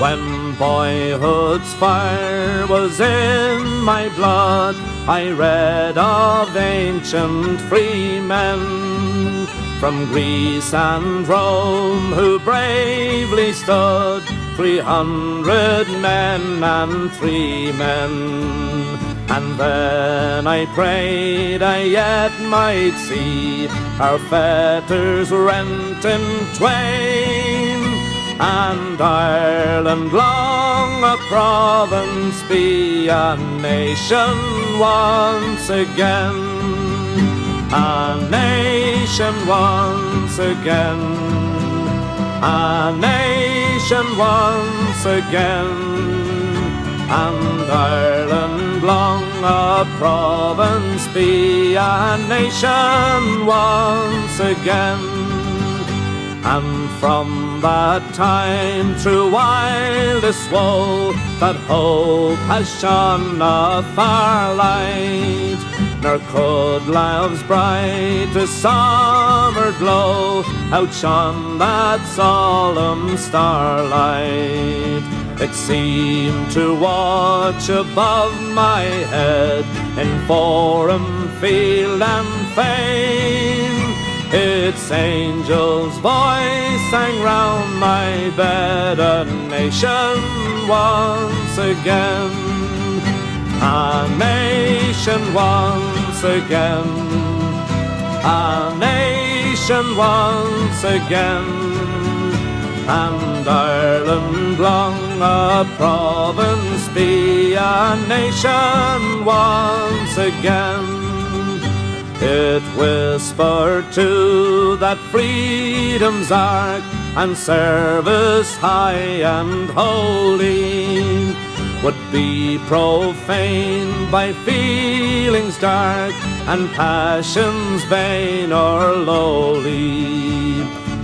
When boyhood's fire was in my blood, I read of ancient free men from Greece and Rome who bravely stood, 300 men and 3 men. And then I prayed I yet might see our fetters rent in twain, and Ireland long a province be, a nation once again, a nation once again, a nation once again, and Ireland long a province be, a nation once again. And from that time through wildest woe, that hope has shone a far light, nor could love's brightest summer glow outshone that solemn starlight. It seemed to watch above my head in forum, field and fane. Its angel's voice sang round my bed, a nation once again, a nation once again, a nation once again, and Ireland long a province be, a nation once again. It whispered too that freedom's ark and service high and holy would be profaned by feelings dark and passions vain or lowly.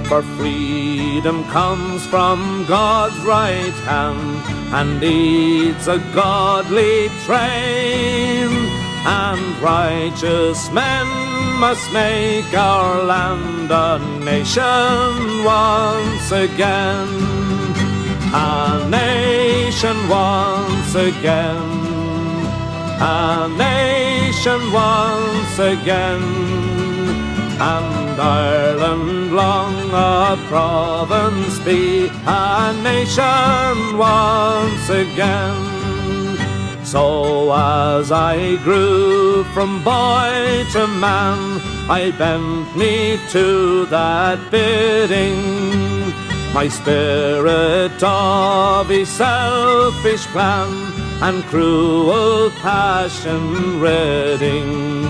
For freedom comes from God's right hand and needs a godly train, and righteous men must make our land a nation once again, a nation once again, a nation once again, and Ireland long a province be, a nation once again. So as I grew from boy to man, I bent me to that bidding, my spirit of a selfish plan and cruel passion ridding.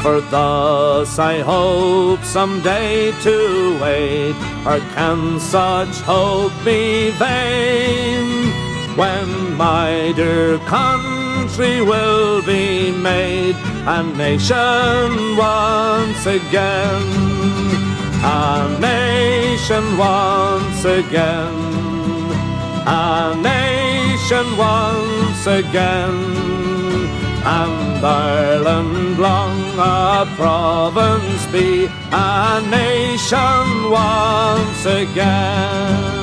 For thus I hope someday to wait, or can such hope be vain, when my dear country will be made a nation once again, a nation once again, a nation once again, and Ireland long a province be, a nation once again.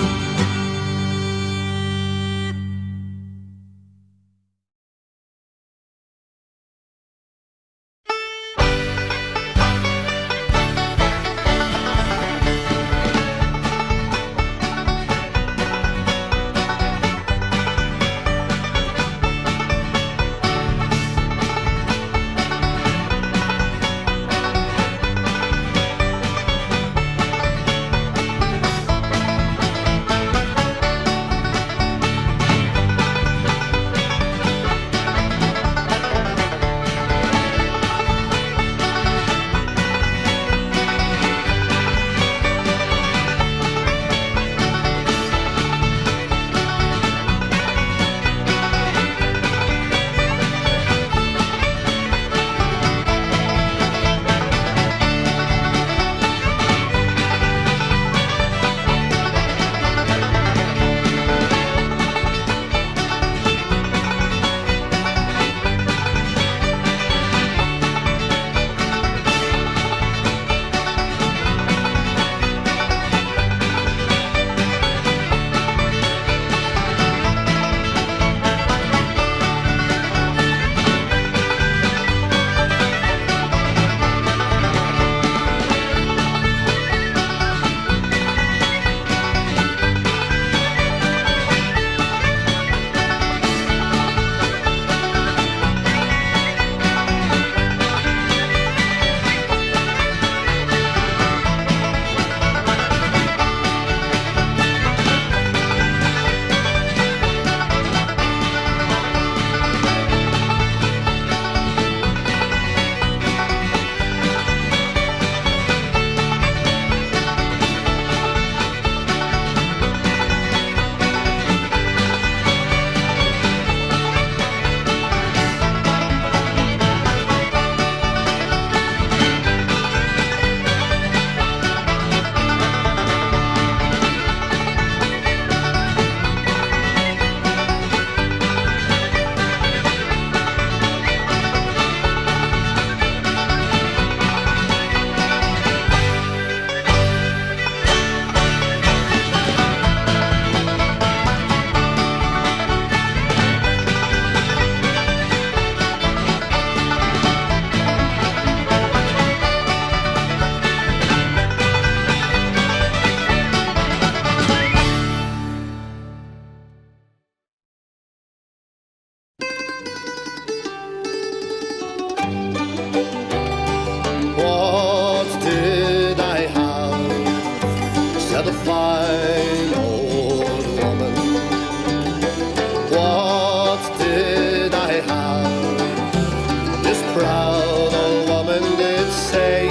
proud old woman did say,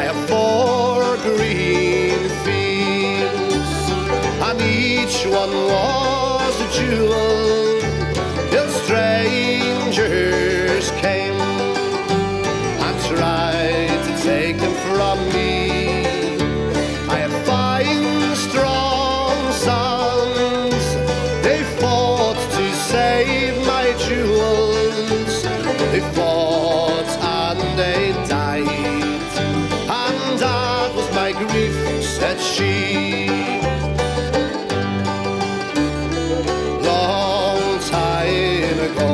I have 4 green fields, and each one was a jewel, till strangers came and tried to take them from me. I have 5 strong sons, they fought to save my jewels. They fought and they died, and that was my grief, said she. Long time ago,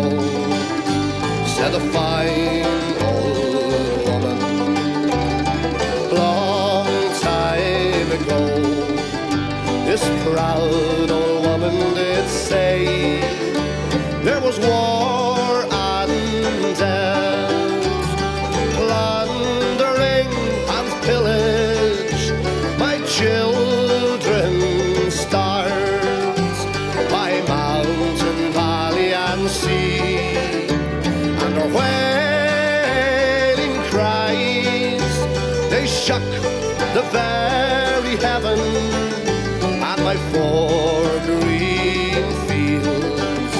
said a fine old woman. Long time ago, this proud old woman did say, there was war and death, plundering and pillage, my children starved by mountain, valley and sea, and our wailing cries, they shook the very heaven, and my 4 green fields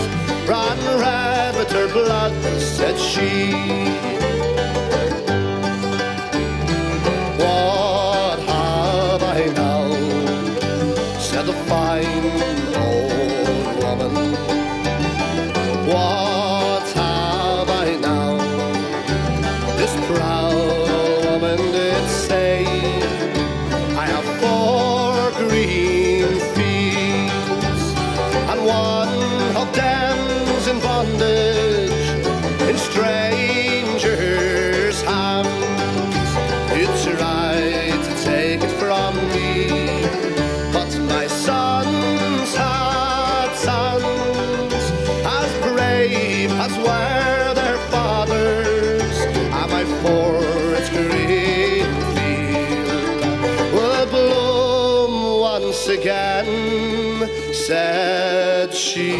ran red with her blood, said she. What have I now, said the fine old woman. What have I now, this proud old woman did say, I have 4 green fields, and one of them's in bondage in strangers' hands. It's right to take it from me, but my sons had sons as brave as were their fathers, and my 4th green field will bloom once again, said she.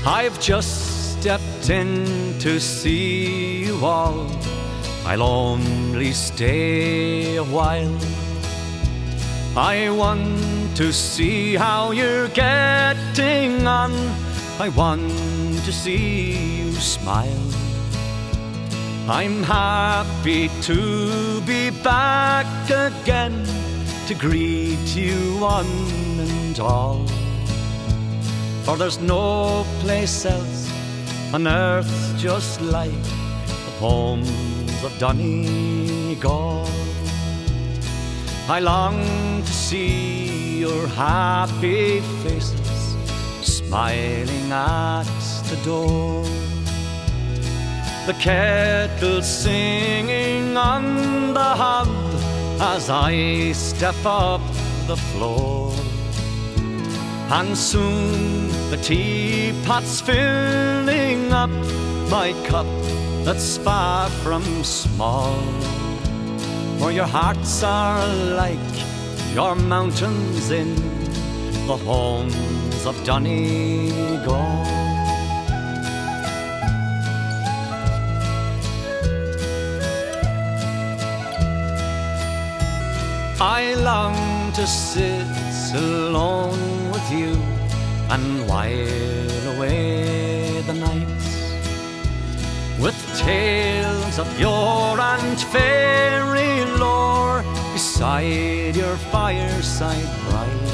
I've just stepped in to see you all. I'll only stay a while. I want to see how you're getting on. I want to see you smile. I'm happy to be back again to greet you one and all. For there's no place else on earth just like the homes of Donegal. I long to see your happy faces smiling at the door. The kettle singing on the hob as I step up the floor. And soon the teapot's filling up my cup that's far from small. For your hearts are like your mountains in the homes of Donegal. I long to sit alone with you and while away the nights with tales of yore and fairy lore beside your fireside bright.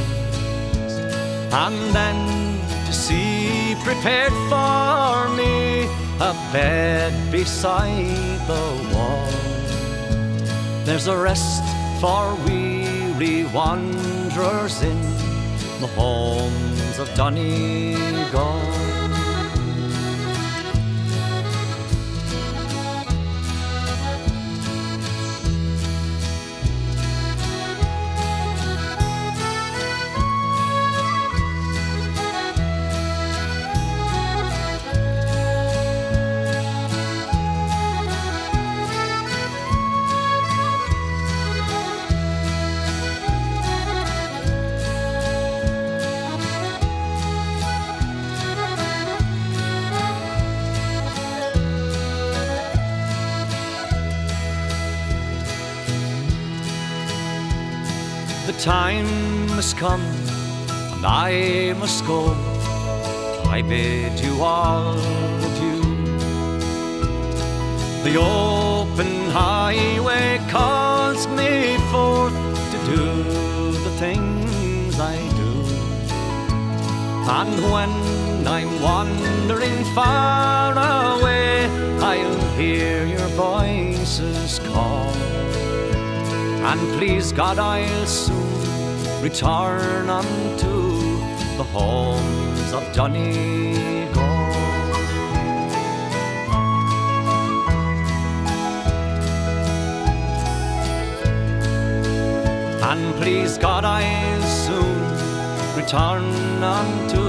And then to see prepared for me a bed beside the wall. There's a rest for weary wanderers in the homes of Donegal. The time has come and I must go. I bid you all adieu. The open highway calls me forth to do the things I do. And when I'm wandering far away, I'll hear your voices call. And please God, I'll soon return unto the homes of Donegal. And please God, I'll soon return unto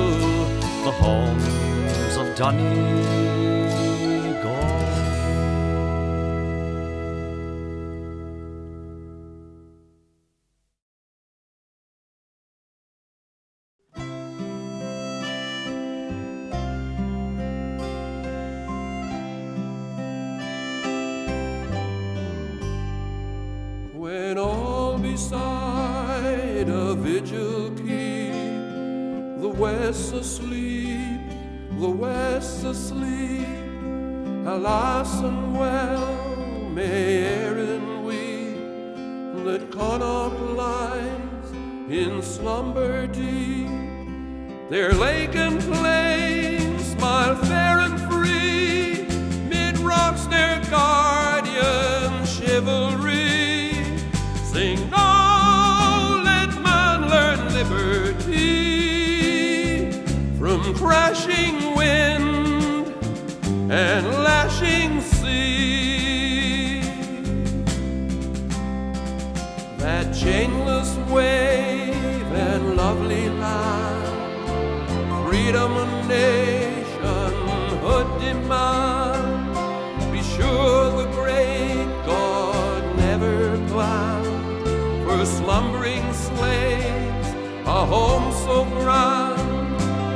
the homes of Donegal. When all beside a vigil keep, the west's asleep, the west's asleep. Alas and well may Erin weep, that Connaught lies in slumber deep. Their lake and plain smile fair and free, mid rocks their guardian chivalry. Sing now, let man learn liberty from crashing wind and lashing sea. That chainless wave and lovely land, freedom and nationhood demand. Be sure the great God never planned for slumbering slaves a home so grand,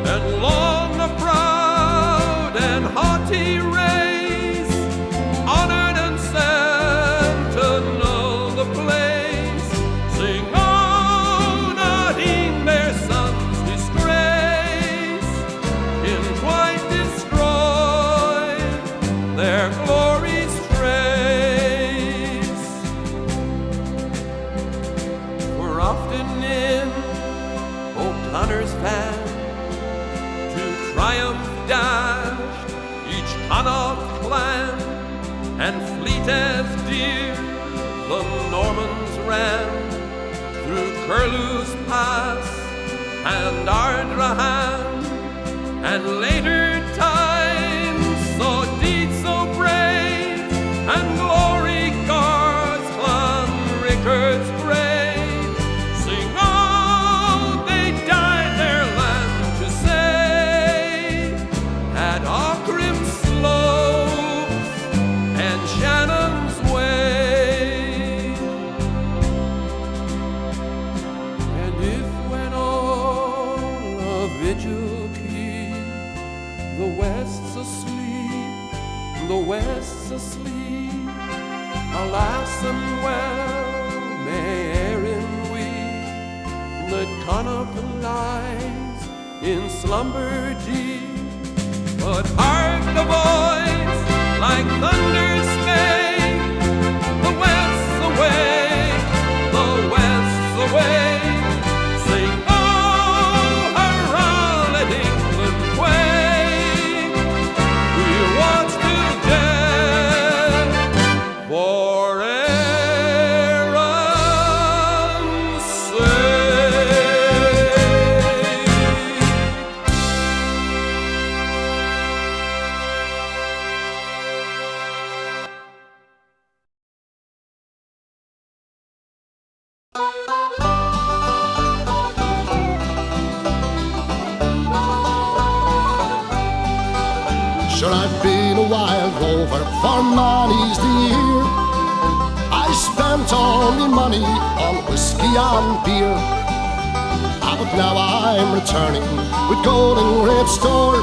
and long a pride stand, to triumph dashed each Connaught clan, and fleet as deer the Normans ran through Curlew's Pass and Ardrahan, and later times saw deeds so brave, and glory guards Clan Rickards brave. Sing out, they died their land to save, at Aughrim's slopes and Shannon's way. And if when all a vigil keep, the West's asleep, the West's asleep, alas and well may Erin weep, that Connaught lies in slumber deep. But hark the voice like thunder spake, the West's awake, the West's awake. Sing oh, hurrah, let England quake. We'll watch till death for Erin's sake. Sure, I've been a wild rover for many's the year. I spent all my money on whiskey and beer. Ah, but now I'm returning with golden great store,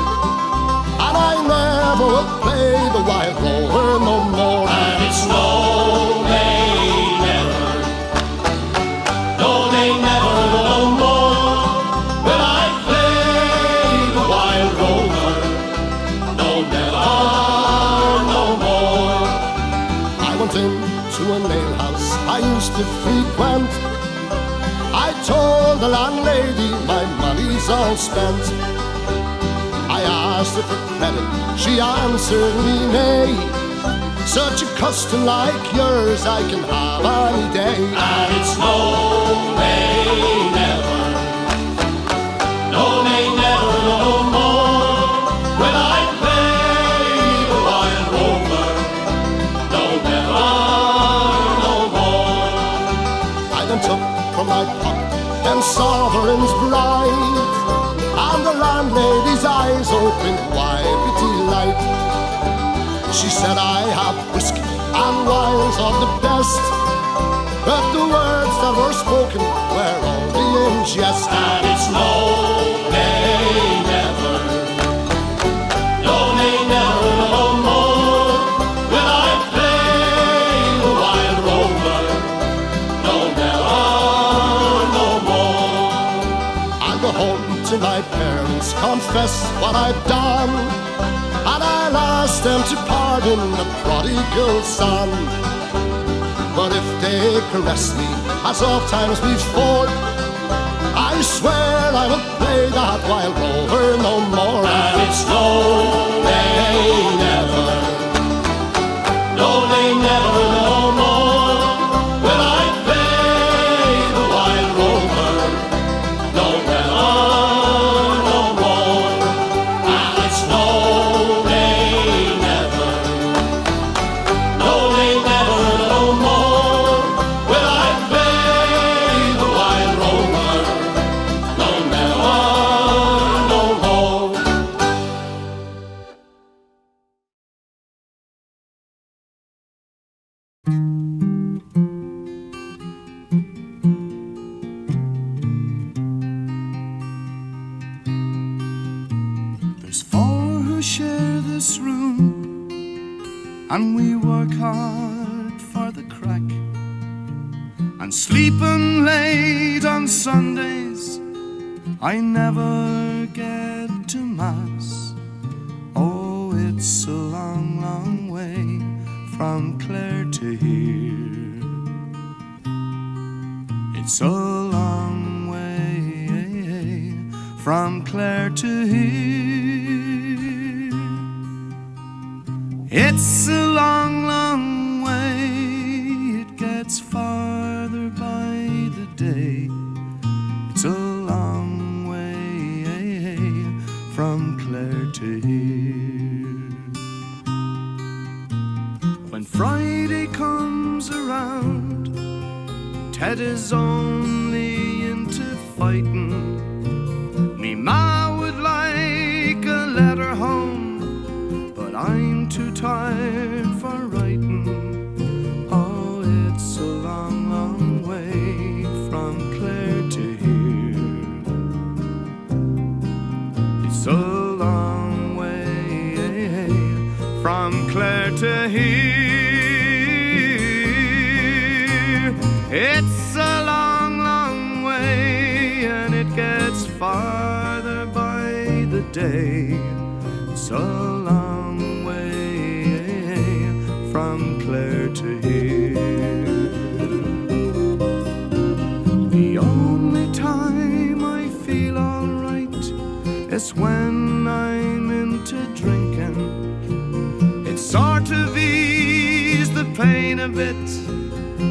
and I never will play the wild rover no more. And it's no, nay, never, no, nay, never, no more will I play the wild rover. No, never, no more. I went into an alehouse I used to frequent. I told the landlady my money's all spent. I asked her for credit, she answered me nay. Such a custom like yours I can have any day. And it's no, nay, never, no, nay, never, no more will I play the wild rover. No, never, no more. I then took from my pocket them sovereigns bright, and the landlady's eyes opened wide with delight. She said I have whiskey and wines of the best, but the words that were spoken were only in jest. And it's no, nay, never, no, nay, never, no more will I play the wild rover. No, never, no more. I'll go home to my parents, confess what I've done, and I'll ask them to pardon the prodigal son. But if they caress me as oft times before, I swear I will play that wild rover no more. And it's no, nay, never, no, nay, never, no more will I play the wild rover. No, never, no more. And it's no, nay, never, no, nay, never, no more will I play the wild rover. No, never, no more. There's four who share this room, and we work hard for the crack, and sleeping late on Sundays I never get to Mass. Oh, it's a long, long way from Clare to here. It's a long way from Clare to here. It's a long, long way, it gets farther by the day. It's a long way from Clare to here. When Friday comes around, Ted is only into fighting. Me ma would like a letter home, but I'm too tired for writing. Oh, it's a long, long way from Clare to here. It's a long way from Clare to here. It's a long, long way, and it gets farther by the day. It's a long way from Clare to here. The only time I feel alright is when I'm into drinking. It sort of eases the pain a bit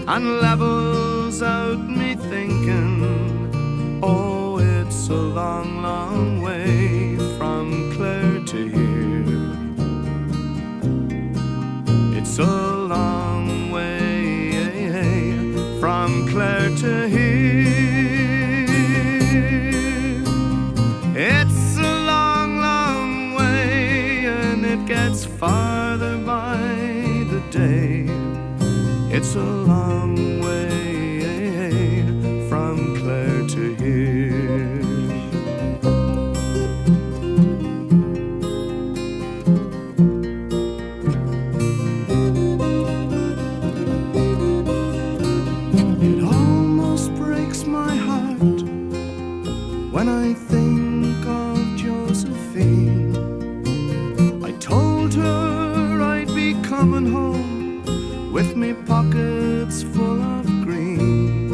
and levels out me thinking. Oh, it's a long, long way from Clare to here. It's a long way from Clare to here. It's a long, long way, and it gets farther by the day. It's a long way from Clare to here. It almost breaks my heart when I think of Josephine. I told her I'd be coming home with me pockets full of green.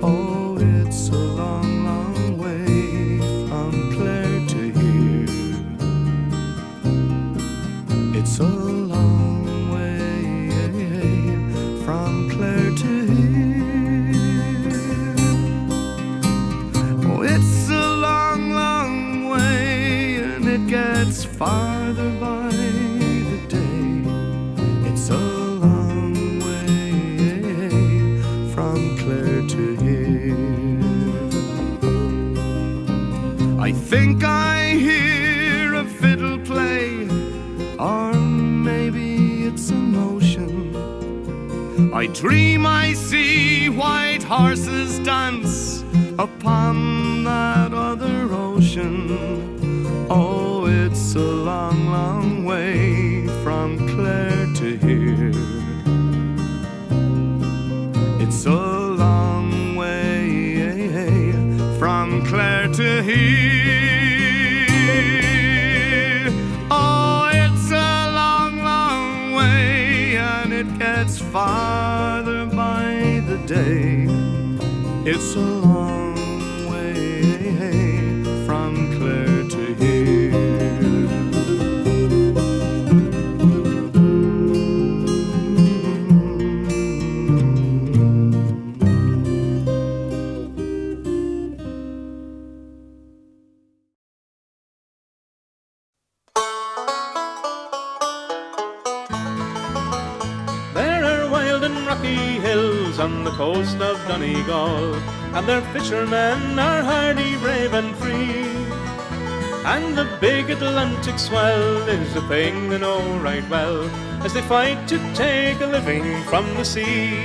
Oh, it's a long, long way from Clare to here. It's a long way from Clare to here. Oh, it's a long, long way, and it gets farther by the day. It's a long way from Clare to here. I think I hear a fiddle play, or maybe it's emotion. I dream I see white horses dance upon that other ocean. Oh, it's a long, long way from Clare to here. It's a long way from Clare to here. Oh, it's a long, long way, and it gets farther by the day. It's a long way from Clare to here. There are wild and rocky hills on the coast of Donegal, and their fishermen are hardy, brave and free. And the big Atlantic swell is a thing they know right well, as they fight to take a living from the sea.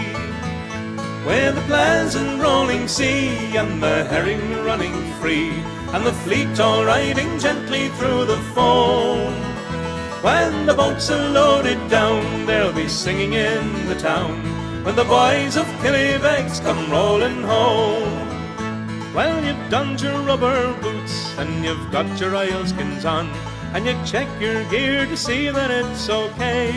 With the pleasant rolling sea and the herring running free, and the fleet all riding gently through the foam. When the boats are loaded down, they'll be singing in the town, when the boys of Killybegs come rolling home. Well, you've donned your rubber boots and you've got your oilskins on, and you check your gear to see that it's okay.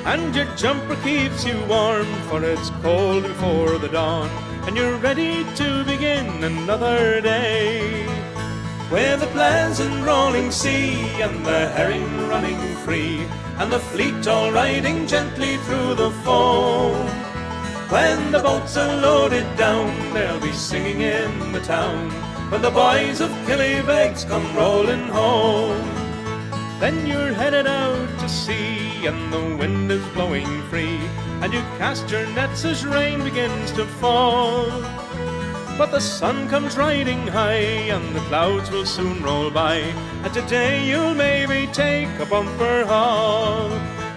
And your jumper keeps you warm, for it's cold before the dawn, and you're ready to begin another day. With the pleasant rolling sea and the herring running free, and the fleet all riding gently through the foam. When the boats are loaded down, they'll be singing in the town, when the boys of Killybegs come rolling home. Then you're headed out to sea, and the wind is blowing free, and you cast your nets as rain begins to fall. But the sun comes riding high, and the clouds will soon roll by, and today you'll maybe take a bumper haul.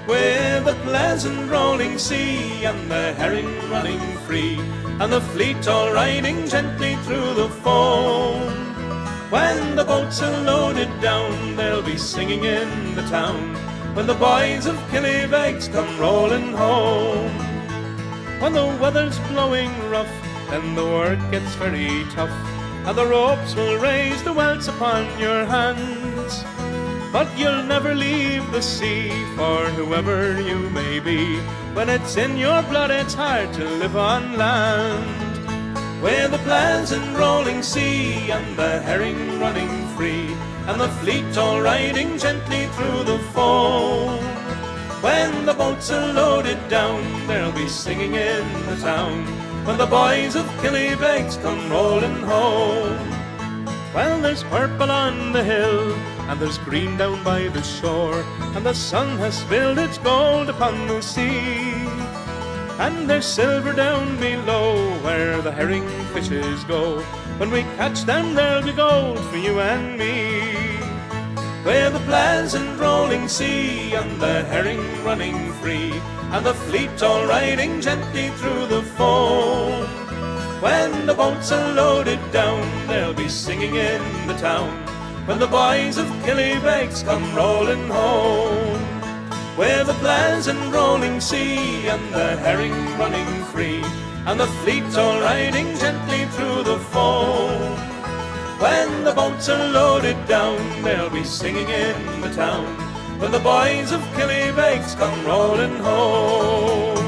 With the pleasant rolling sea and the herring running free, and the fleet all riding gently through the foam. When the boats are loaded down, they'll be singing in the town, when the boys of Killybegs come rolling home. When the weather's blowing rough and the work gets very tough, and the ropes will raise the welts upon your hands, but you'll never leave the sea, for whoever you may be, when it's in your blood it's hard to live on land. With the pleasant rolling sea and the herring running free, and the fleet all riding gently through the foam. When the boats are loaded down, they'll be singing in the town, when the boys of Killybegs come rolling home. Well, there's purple on the hill, and there's green down by the shore, and the sun has spilled its gold upon the sea. And there's silver down below, where the herring fishes go. When we catch them, there'll be gold for you and me. With the pleasant rolling sea and the herring running free, and the fleet all riding gently through the foam. When the boats are loaded down, they'll be singing in the town, when the boys of Killybegs come rolling home. With the pleasant rolling sea and the herring running free, and the fleet all riding gently through the foam. When the boats are loaded down, they'll be singing in the town, when the boys of Killybegs come rolling home.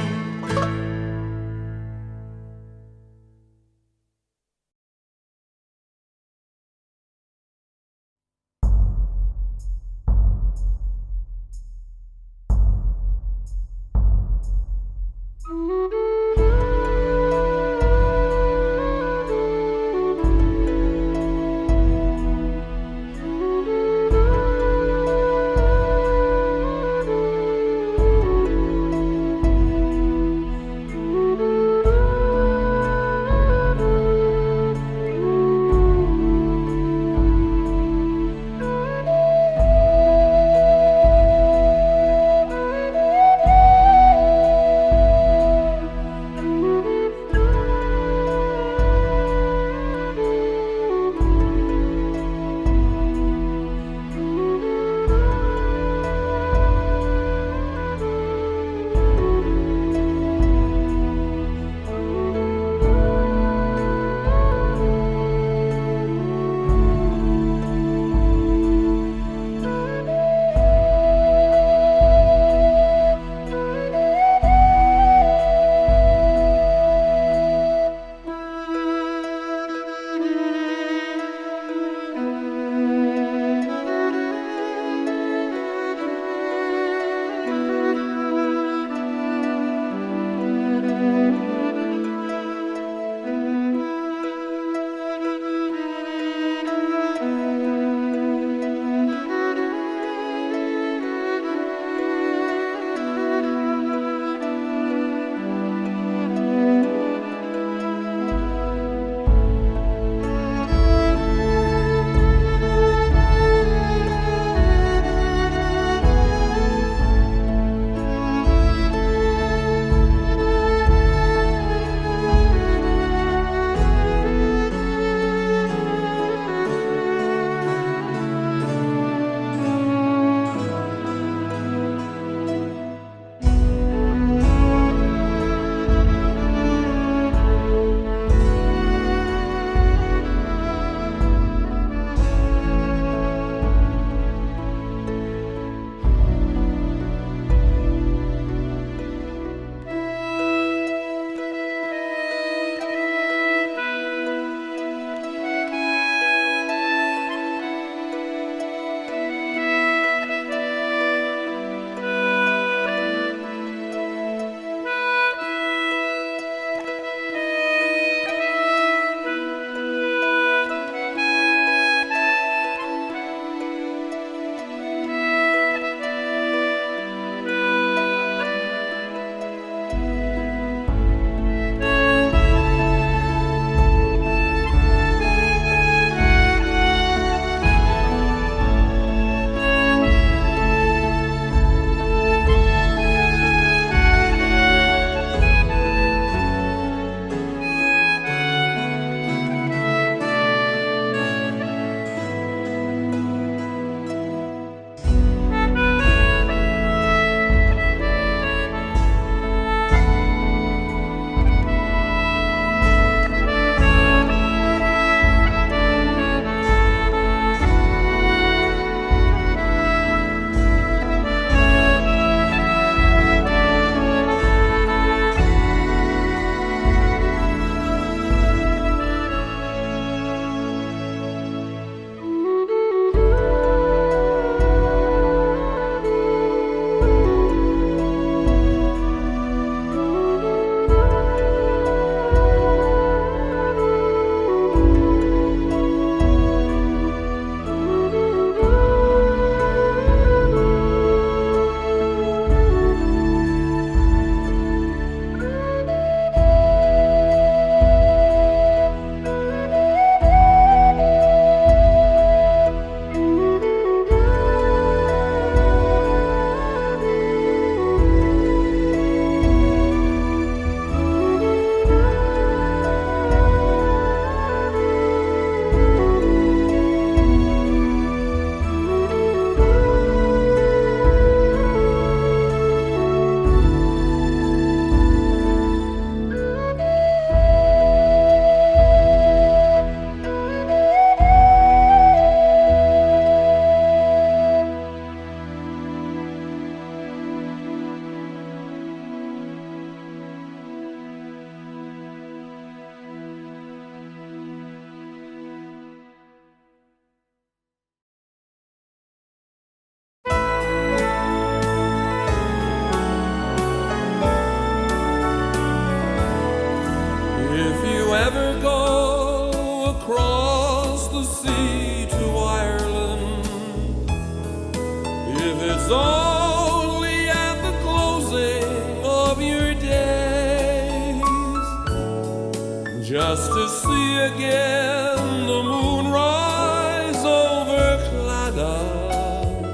see again the moon rise over Clydagh,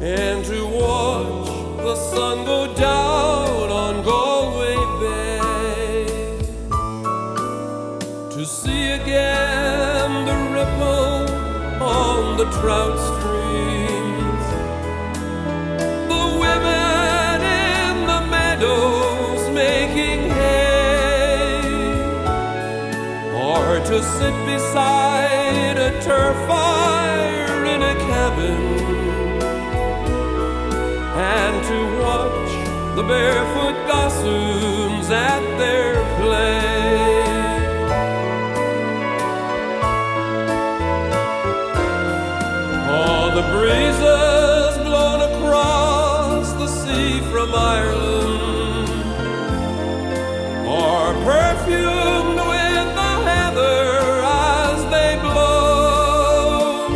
and to watch the sun go down on Galway Bay, to see again the ripple on the trout streams, the women in the meadows making hay, or to sit beside a turf fire in a cabin and to watch the barefoot gossoons at their play. Oh, the breezes blown across the sea from Ireland, or perfumed with the heather as they blow,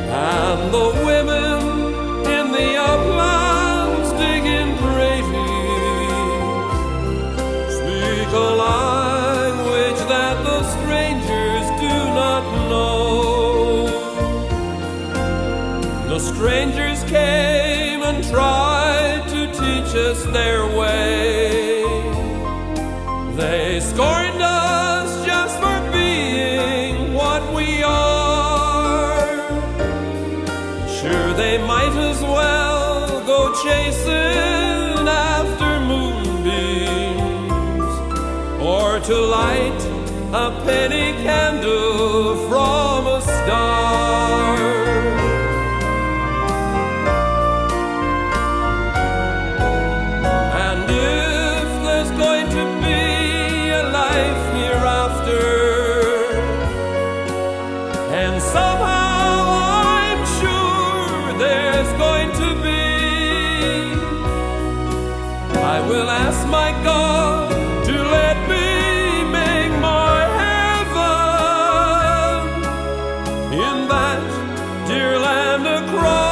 and the women in the uplands digging graves speak a language that the strangers do not know. The strangers came and tried to teach us their way. They scorned us just for being what we are. Sure, they might as well go chasing after moonbeams, or to light a penny candle from a star. And if there's going to be a life hereafter, and somehow I'm sure there's going to be, I will ask my God to let me make my heaven in that dear land across